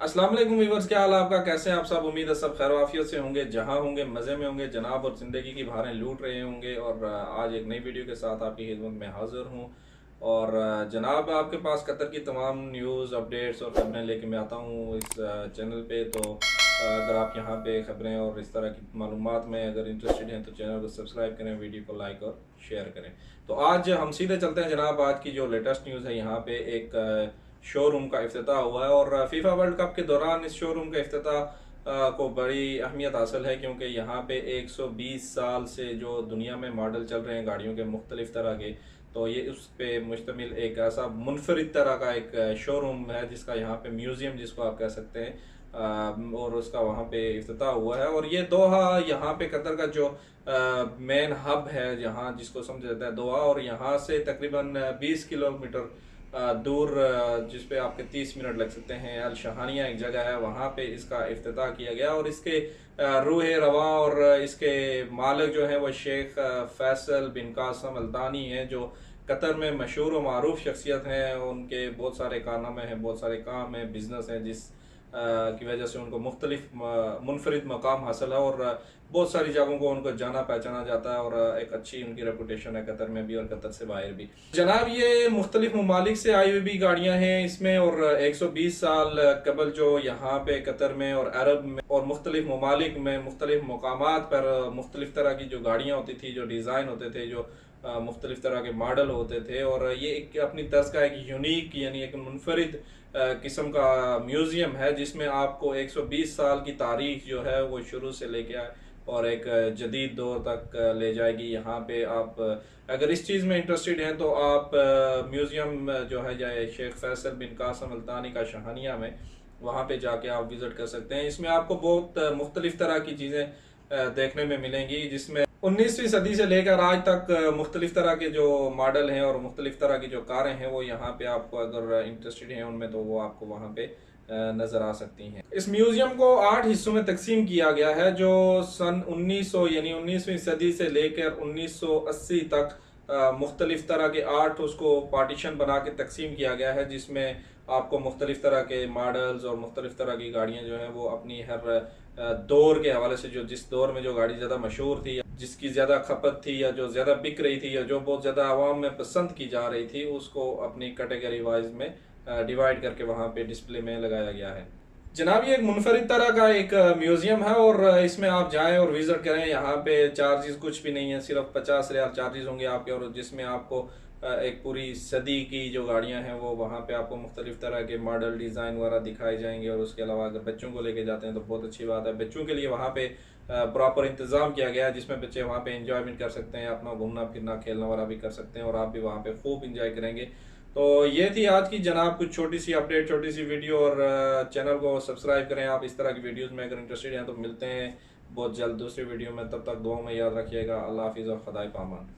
अस्सलाम वालेकुम व्यूअर्स, क्या हाल है आपका? कैसे हैं आप सब? उम्मीद है सब खैर आफियत से होंगे, जहां होंगे मज़े में होंगे जनाब, और ज़िंदगी की बहारें लूट रहे होंगे। और आज एक नई वीडियो के साथ आपकी खिदमत में हाजिर हूं। और जनाब, आपके पास कतर की तमाम न्यूज़ अपडेट्स और खबरें लेके मैं आता हूं इस चैनल पे। तो अगर आप यहां पे खबरें और इस तरह की मालूमात में अगर इंटरेस्टेड हैं तो चैनल को सब्सक्राइब करें, वीडियो को लाइक और शेयर करें। तो आज हम सीधे चलते हैं जनाब। आज की जो लेटेस्ट न्यूज़ है, यहाँ पे एक शोरूम का इफ्तिताह हुआ है। और फीफा वर्ल्ड कप के दौरान इस शोरूम का इफ्तिताह को बड़ी अहमियत हासिल है, क्योंकि यहाँ पे 120 साल से जो दुनिया में मॉडल चल रहे हैं गाड़ियों के मुख्तलिफ तरह के, तो ये उस पे मुश्तमिल एक ऐसा मुनफरिद तरह का एक शोरूम है, जिसका यहाँ पे म्यूजियम जिसको आप कह सकते हैं। और उसका वहाँ पे इफ्तिताह हुआ है। और ये दोहा यहाँ पे कतर का जो मेन हब है, यहाँ जिसको समझा जाता है दोहा, और यहाँ से तकरीबन 20 किलोमीटर दूर, जिस पे आपके 30 मिनट लग सकते हैं, अल शहानिया एक जगह है, वहाँ पे इसका इफ्तिताह किया गया। और इसके रूह रवा और इसके मालिक जो है वो शेख फैसल बिन कासम अल्तानी हैं, जो कतर में मशहूर और मारूफ शख्सियत हैं। उनके बहुत सारे कारनामे हैं, बहुत सारे काम हैं, बिजनेस हैं, जिस की वजह से उनको मुख्तलिफ मुनफरिद मकाम हासिल है। और बहुत सारी जगहों को उनको जाना पहचाना जाता है, और एक अच्छी उनकी रेपुटेशन है कतर में भी और कतर से बाहर भी। जनाब, ये मुख्तलिफ ममालिक से आई हुई भी गाड़ियां हैं इसमें। और 120 साल कबल जो यहाँ पे कतर में और अरब में और मुख्तलिफ ममालिक में मुख्तलिफ मकामात पर मुख्तलिफ तरह की जो गाड़ियाँ होती थी, जो डिज़ाइन होते थे, जो मुख्तलिफ तरह के मॉडल होते थे। और ये एक अपनी तर्ज का एक यूनिक यानी एक मुनफरिद किस्म का म्यूज़ियम है, जिसमें आपको 120 साल की तारीख जो है वो शुरू से लेके आए और एक जदीद दौर तक ले जाएगी। यहाँ पे आप अगर इस चीज़ में इंटरेस्टेड हैं तो आप म्यूज़ियम जो है जाए शेख फैसल बिन कासम अल्तानी का शहानिया में, वहाँ पे जाके आप विज़िट कर सकते हैं। इसमें आपको बहुत मुख्तलिफ तरह की चीज़ें देखने में मिलेंगी, जिसमें 19वीं सदी से लेकर आज तक मुख्तलिफ तरह के जो मॉडल हैं और मुख्तलिफ तरह की जो कारें हैं, वो यहाँ पे आपको अगर इंटरेस्टेड हैं उनमें, तो वो आपको वहाँ पे नज़र आ सकती हैं। इस म्यूज़ियम को 8 हिस्सों में तकसीम किया गया है, जो सन 1900 यानी 19वीं सदी से लेकर 1980 तक मुख्तलिफ तरह के 8 उसको पार्टीशन बना के तकसीम किया गया है, जिसमें आपको मुख्तलिफ तरह के मॉडल्स और मुख्तलिफ तरह की गाड़ियाँ जो हैं वो अपनी हर दौर के हवाले से, जो जिस दौर में जो गाड़ी ज़्यादा मशहूर थी, जिसकी ज़्यादा खपत थी, या जो ज़्यादा बिक रही थी, या जो बहुत ज़्यादा आवाम में पसंद की जा रही थी, उसको अपनी कैटेगरी वाइज में डिवाइड करके वहाँ पे डिस्प्ले में लगाया गया है। जनाब, ये एक मुनफरिद तरह का एक म्यूज़ियम है, और इसमें आप जाएं और विज़िट करें। यहाँ पे चार्जेस कुछ भी नहीं है, सिर्फ 50 रियाल चार्जेस होंगे आपके, और जिसमें आपको एक पूरी सदी की जो गाड़ियाँ हैं वो वहाँ पे आपको मुख्तलिफ तरह के मॉडल डिज़ाइन वगैरह दिखाए जाएंगे। और उसके अलावा अगर बच्चों को लेके जाते हैं तो बहुत अच्छी बात है, बच्चों के लिए वहाँ पे प्रॉपर इंतज़ाम किया गया है, जिसमें बच्चे वहाँ पे इंजॉयमेंट कर सकते हैं, अपना घूमना फिरना खेलना वगैरह भी कर सकते हैं, और आप भी वहाँ पे खूब इंजॉय करेंगे। तो ये थी आज की जनाब कुछ छोटी सी अपडेट, छोटी सी वीडियो। और चैनल को सब्सक्राइब करें आप इस तरह की वीडियोस में अगर इंटरेस्टेड हैं। तो मिलते हैं बहुत जल्द दूसरी वीडियो में, तब तक दुआ में याद रखिएगा। अल्लाह हाफिज़ और खुदा पामान।